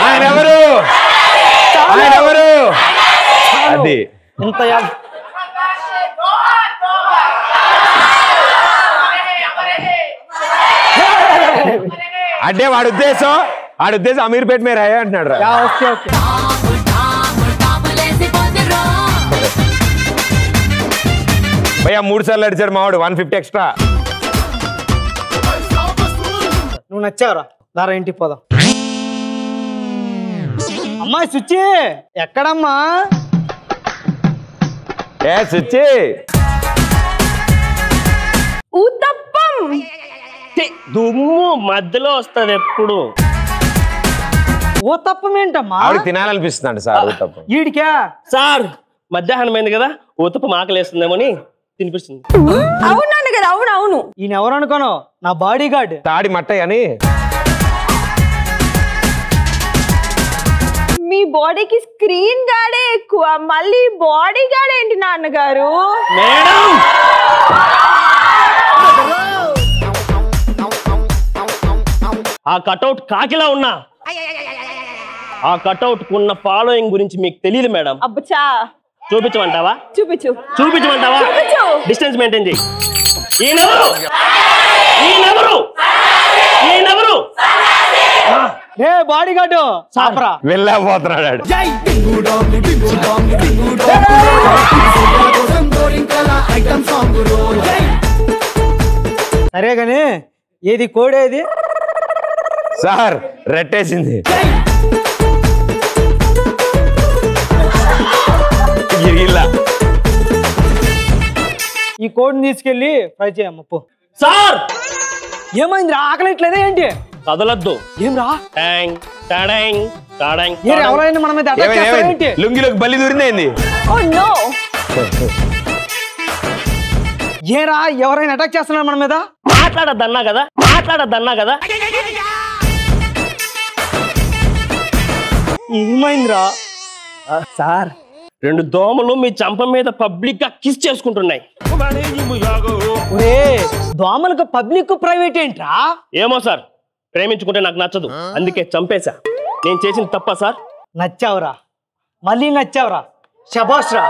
ఆయన ఎవరు? ఆయన ఎవరు? అది ఇంత అంటే వాడి ఉద్దేశం అమీర్పేట మీద రాయ అంటున్నాడు రా. భయ్యా 3 సార్లు అడిచాడు మావాడు, 150 ఎక్స్ట్రా. నువ్వు నచ్చావురా, దారా ఇంటికి పోదాం. అమ్మాయి సుచి ఎక్కడమ్మా? ఏ సుచి, ఊతప్పం దుమ్ము మధ్యలో వస్తుంది ఎప్పుడు. ఊతప్పం ఏంటమ్మా? ఆవిడ తినాలనిపిస్తున్నాడు సార్ ఊతప్పం. ఈడికా సార్ మధ్యాహ్నం అయింది కదా, ఊతప్పం ఆకలేస్తుందేమోని తినిపిస్తుంది. అవునాను కదా, అవును అవును. ఈయన ఎవరు అనుకోను, నా బాడీ గార్డ్ తాడి మట్టయ్య అని. మీ బాడీకి స్క్రీన్ గార్డే ఎక్కువ, మళ్ళీ బాడీ గార్డ్ ఏంటి నాన్నగారు? మేడం ఆ కటౌట్ కాకిలా ఉన్నా, ఆ కటౌట్ కున్న ఫాలోయింగ్ గురించి మీకు తెలియదు మేడం. అబ్బచా, చూపించమంటావా? చూపించు. చూపించమంటావా? చూపించు. డిస్టెన్స్ మెయింటైన్ చేయి. ఈయనెవరు? ఈయనెవరు? ఈయనెవరు? ఏ బాడీ గార్డు సాపరా వెళ్ళకపోతున్నాడు. సరే గాని ఏది కోడేది? సార్ రెట్టేసింది. ఈ కోడిని తీసుకెళ్లి ఫ్రై చేయమ్మ పో. సార్ ఏమైంది రా? ఆకలిట్లేదే ఏంటి? కదలద్దు. ఏం రా? ఎవరైనా మన మీద అటాక్ చేస్తారా ఏంటి? లుంగిలోకి బల్లి దూరింది. ఏరా ఎవరైనా అటాక్ చేస్తున్నారు మన మీద? మాట్లాడద్దన్నా కదా, మాట్లాడద్దన్నా కదా. ఏమైందిరా? సార్ 2 దోమలు మీ చంప మీద పబ్లిక్ గా కిస్ చేసుకుంటున్నాయి. దోమలకు పబ్లిక్ ప్రైవేట్ ఏంట్రా? ఏమో సార్, ప్రేమించుకుంటే నాకు నచ్చదు, అందుకే చంపేశా. నేను చేసింది తప్ప సార్? నచ్చావురా, మళ్ళీ నచ్చావురా, శబాష్ రా.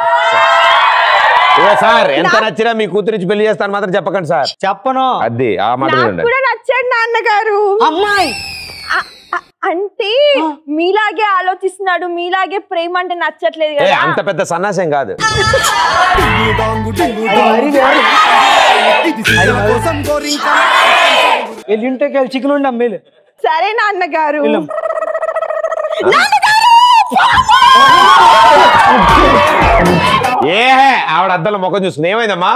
సార్ ఎంత నచ్చినా మీ కూతురించి పెళ్లి చేస్తాను మాత్రం చెప్పకండి సార్. చెప్పను. అది ఆ మాట కూడా నచ్చాడు నాన్నగారు. అమ్మాయి అంటే మీలాగే ఆలోచిస్తున్నాడు, మీలాగే ప్రేమ అంటే నచ్చట్లేదు కదా. అంత పెద్ద సన్నాసం కాదు. ఇంటికి వెళ్ళి చికెన్ ఉండి అమ్మేలు. సరే నాన్నగారు. ఏ ఆవిడ అద్దంలో ముఖం చూస్తుంది. ఏమైందమ్మా?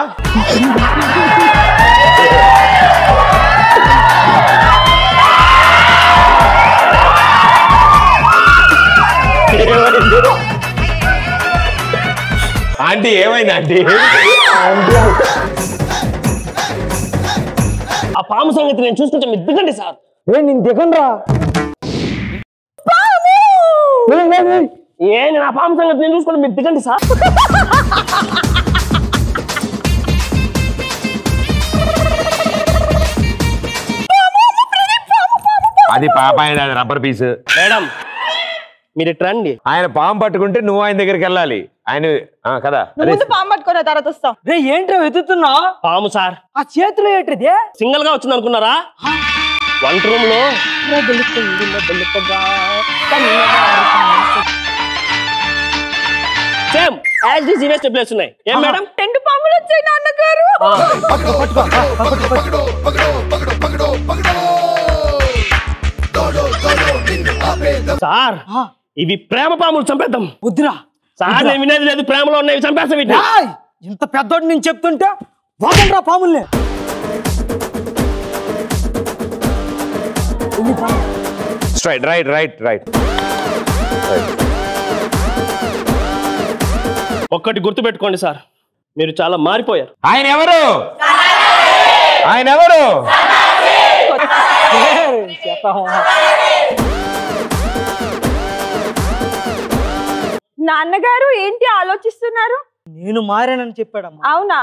ఆంటీ ఏమైంది ఆంటీ? ఆ పాము సంగతి నేను చూసుకుంటే మీరు దిగండి సార్. నేను దిగండి రా. నేను ఆ పాము సంగతి నేను చూసుకుంటే మీరు దిగండి సార్. అది పాప ఆయన, అది రబ్బర్ పీస్. మేడం మీరు రండి. ఆయన పాము పట్టుకుంటే నువ్వు ఆయన దగ్గరికి వెళ్ళాలి. ఆయన కదా పాము పట్టుకున్న తర్వాత వస్తాం. రే ఏంట్రా వెతుకుతున్నా? పాము సార్. ఆ చేతిలో ఏంటిది? సింగిల్ గా వచ్చింది అనుకున్నారా? వంట రూమ్ లో సేమ్ యాజ్ దిస్ ఇవే స్టెప్లెస్ ఉన్నాయి. ఏం మేడం? 2 పాములు వచ్చాయి నాన్నగారు. సార్ ఇవి ప్రేమ పాములు, చంపేద్దాం. వద్దురా సార్ నేను వినేది లేదు, ప్రేమలో ఉన్నవి చంపేస్తాం వీటిని. ఇంత పెద్దోడు నేను చెప్తుంటే వదలరా పాముల్ని. Straight, right right right. ఒక్కటి గుర్తుపెట్టుకోండి సార్, మీరు చాలా మారిపోయారు. ఆయన ఎవరు? ఆయన ఎవరు? నాన్నగారు ఏంటి ఆలోచిస్తున్నారు? నేను మారానని చెప్పాడమ్మా. అవునా?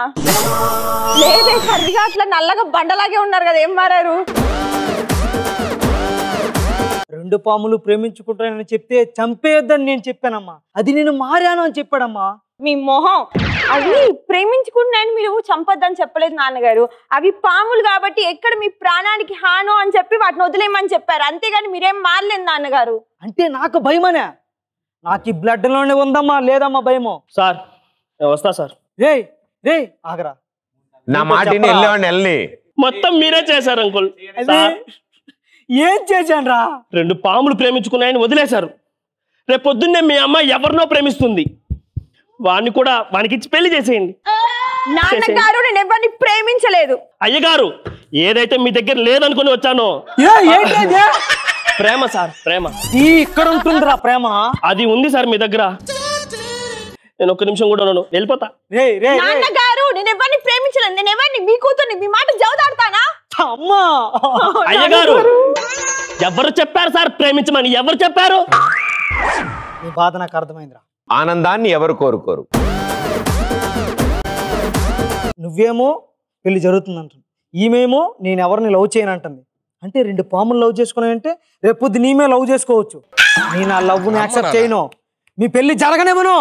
లేదే, కర్రీగా అట్లా నల్లగా బండలాగే ఉన్నారు కదా, ఏం మారారు? 2 పాములు ప్రేమించుకుంటానని చెప్తే చంపేయొద్దని నేను చెప్పానమ్మా. అది నేను మారాను అని చెప్పాడమ్మా. మీ మొహం, అవి ప్రేమించుకున్నాయని మీరు చంపొద్దని చెప్పలేదు నాన్నగారు. అవి పాములు కాబట్టి ఎక్కడ మీ ప్రాణానికి హానో అని చెప్పి వాటిని వదిలేయమని చెప్పారు, అంతేగాని మీరేం మారలేదు నాన్నగారు. అంటే నాకు భయమనే? నాకు ఈ బ్లడ్ లోనే ఉందమ్మా, లేదమ్మా భయమో. సార్ నేను వస్తా సార్. రే రే ఆగరా, నా మాటిని వెళ్ళి మొత్తం మీరే చేశారు అంకుల్. ఏం చేశాను రా? 2 పాములు ప్రేమించుకున్నాయని వదిలేశారు. రేపు పొద్దున్నే మీ అమ్మ ఎవరినో ప్రేమిస్తుంది, వాడిని కూడా వానికి ఇచ్చి పెళ్లి చేసేయండి. నాన్నగారు నేను ఎవరిని ప్రేమించలేదు. అయ్యగారు ఏదైతే మీ దగ్గర లేదనుకుని వచ్చానో ప్రేమ సార్, ప్రేమ ఇక్కడ ఉంటుందిరా ప్రేమ. అది ఉంది సార్ మీ దగ్గర. నేను ఒక్క నిమిషం కూడా ఉన్నాను, వెళ్ళిపోతా. నాన్నగారు నేను ఎవరిని ప్రేమించలేదు, నేను ఎవరిని మీ కూతుర్ని, మీ మాట జవదాడతానా? అమ్మా అయ్యగారు ఎవరు చెప్పారు సార్ ప్రేమించమని? ఎవరు చెప్పారు? నీ బాధ నాకు అర్థమైందిరా. ఆనందాన్ని ఎవరు కోరుకోరు. నువ్వేమో పెళ్లి జరుగుతుంది అంటుంది, ఈమెమో నేను ఎవరిని లవ్ చేయను అంటుంది. అంటే 2 పాములు లవ్ చేసుకున్నాయంటే రేపు నీమే లవ్ చేసుకోవచ్చు. నేను ఆ లవ్ని యాక్సెప్ట్ చేయను, మీ పెళ్లి జరగనేమను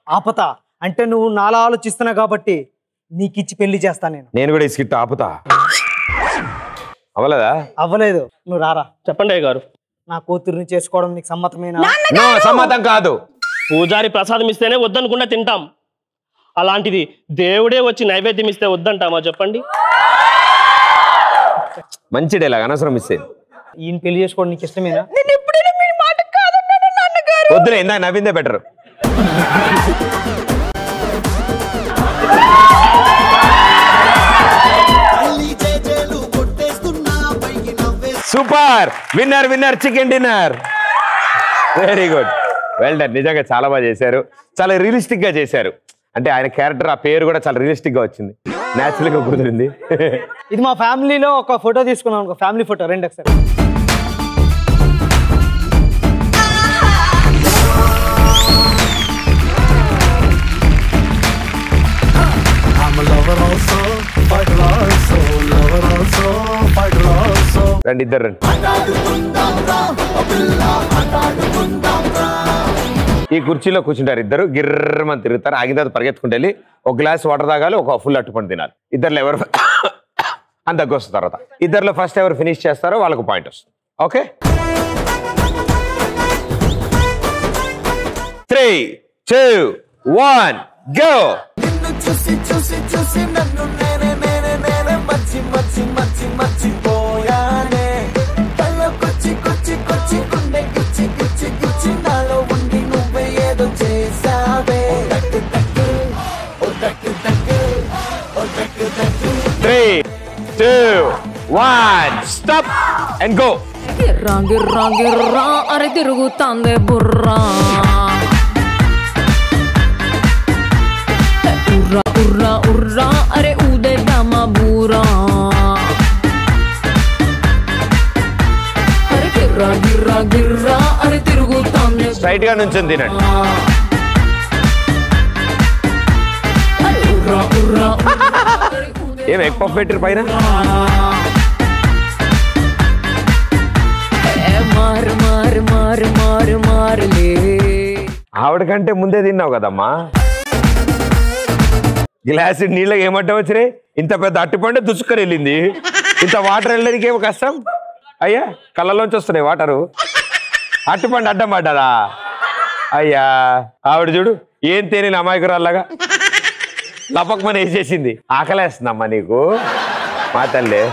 ఆపతా. అంటే నువ్వు నాలా ఆలోచిస్తున్నావు కాబట్టి నీకు ఇచ్చి పెళ్లి చేస్తా. నేను కూడా ఈ స్కిట్ ఆపుతా. అవ్వలేదా? అవ్వలేదు. నువ్వు రారా. చెప్పండి అయ్య గారు. నా కూతుర్ని చేసుకోవడం నీకు సమ్మతమేనా? సమ్మతం కాదు. పూజారి ప్రసాదం ఇస్తేనే వద్దనుకుండా తింటాం, అలాంటిది దేవుడే వచ్చి నైవేద్యం ఇస్తే వద్దంటామా చెప్పండి? మంచి డైలాగ్, అనవసరం ఇస్తే. ఈయన పెళ్లి చేసుకోవడం నీకు ఇష్టమేనా? వద్దులే, ఇందా నవ్విందే better. Super, winner winner chicken dinner. Very good, well done. నిజంగా చాలా బాగా చేశారు, చాలా రియలిస్టిక్ గా చేశారు. అంటే ఆయన క్యారెక్టర్, ఆ పేరు కూడా చాలా రియలిస్టిక్ గా వచ్చింది, న్యాచురల్ గా కుదిరింది. ఇది మా ఫ్యామిలీలో ఒక ఫోటో తీసుకున్నాం, ఒక ఫ్యామిలీ ఫోటో. రెండు ఒకసారి. రండి ఇద్దరు రండి. ఈ కుర్చీలో కూర్చుంటారు ఇద్దరు, గిర్రమని తిరుగుతారు. ఆగిన తర్వాత పరిగెత్తుకుంటూ వెళ్ళి ఒక గ్లాస్ వాటర్ తాగాలి, ఒక ఫుల్ అట్టుపండు తినాలి. ఇద్దరులో ఎవరు అని దగ్గొస్తుంది తర్వాత. ఇద్దరులో ఫస్ట్ ఎవరు ఫినిష్ చేస్తారో వాళ్ళకు పాయింట్ వస్తుంది. Okay, 3, 2, 1 go. Stop and go. గిర్రా గిర్రా గిర్రా అరే తిరుగుతాందే బుర్రా, ఉర్రా ఉర్రా ఉర్రా అరే ఊదేద్దామా బూరా, అరే గిర్రా గిర్రా గిర్రా అరే తిరుగుతాందే. స్ట్రైట్ గా నుంచి తినండి. ఉర్రా ఉర్రా ఏం ఎగ్ పఫ్ పెట్టారు పైన? మారు మారు మారు మారు మారులే. ఆవిడకంటే ముందే తిన్నావు కదమ్మా. గ్లాస్ నీళ్ళకి ఏమంటావు వచ్చినాయి? ఇంత పెద్ద అట్టుపండు దుసుకొని వెళ్ళింది. ఇంత వాటర్ వెళ్ళడానికి ఏమో కష్టం అయ్యా, కళ్ళలోంచి వస్తున్నాయి వాటరు. అట్టుపండు అడ్డం పడ్డదా అయ్యా? ఆవిడ చూడు ఏం తేని అమాయకురాల్లాగా లపక్మని వేసేసింది. ఆకలేస్తుందమ్మా నీకు మా తల్లే.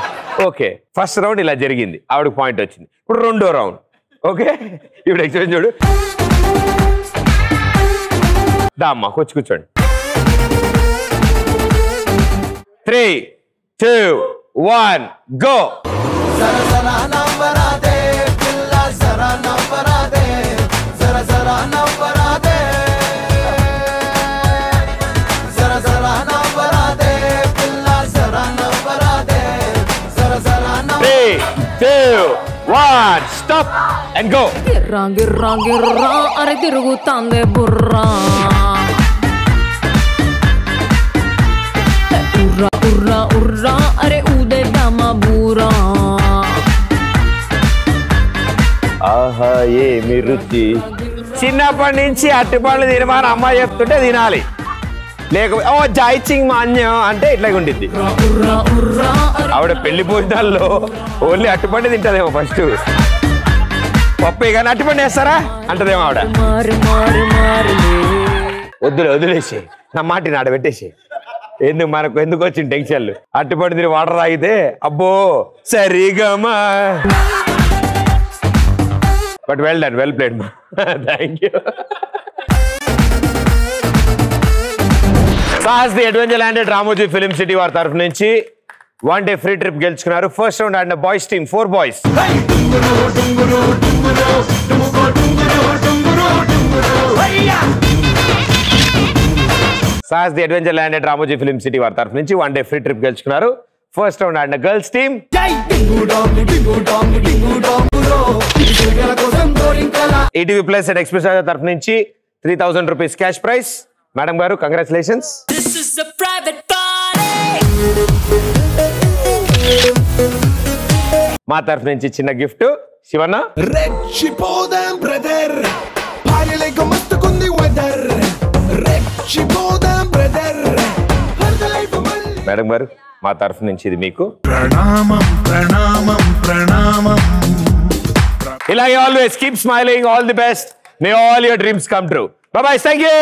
ఓకే, ఫస్ట్ రౌండ్ ఇలా జరిగింది, ఆవిడకి పాయింట్ వచ్చింది. ఇప్పుడు రెండో రౌండ్. ఓకే ఇప్పుడు ఎక్స్ప్రెషన్ చూడు. దా అమ్మా కూర్చోండి. 3, 2, 1 గో. Stop and go. గిర్రా గిర్రా గిర్రా అరే తిరుగుతాందే బుర్రా. ఉర్రా ఉర్రా ఉర్రా అరే ఊదేద్దామా బూరా. ఆహా ఏమి రుచి. చిన్నప్పటి నుంచి అట్టిపండ్లు తినమని అమ్మాయి చెప్తుంటే తినాలి, లేకపోతే ఓ జాయిచింగ్ మాన్యం అంటే ఇట్లాగే ఉండిద్ది. ఆవిడ పెళ్లి భోజనాల్లో ఓన్లీ అట్టుపండి తింటదేమో, ఫస్ట్ పప్పు కానీ అట్టుపండి వేస్తారా అంటదేమో ఆవిడ. వదిలేసి నా మాటిని ఆడ పెట్టేసి, ఎందుకు వచ్చిన టెన్షన్లు. అట్టుపండి తిని వాటర్ తాగితే అబ్బో సరిగమా. But well done, well played. Thank you. Sahas the adventure landed Ramoji Film City వారి తరఫు నుంచి 1 డే ఫ్రీ ట్రిప్ గెలుచుకున్నారు. ఫస్ట్ రౌండ్ ఆడిన boys team 4 boys. Sahas the adventure landed Ramoji Film City వారి తరఫు నుంచి 1 డే ఫ్రీ ట్రిప్ గెలుచుకున్నారు. ఫస్ట్ రౌండ్ ఆడిన girls team ETV plus and express తరఫు నుంచి 3000 రూపీస్ క్యాష్ ప్రైజ్. మేడం గారు కంగ్రాచులేషన్స్. మా తరఫు నుంచి చిన్న గిఫ్ట్ శివన్న. రెచ్చిపోదాం బ్రదర్, భార్యలేక మస్తుకుంది వెదర్. రెచ్చిపోదాం బ్రదర్. మేడం గారు మా తరఫు నుంచి ఇది మీకు. ప్రణామం ప్రణామం ప్రణామం. ఇలాగే always keep smiling. All the best. May all your dreams come true. By by. Thank you.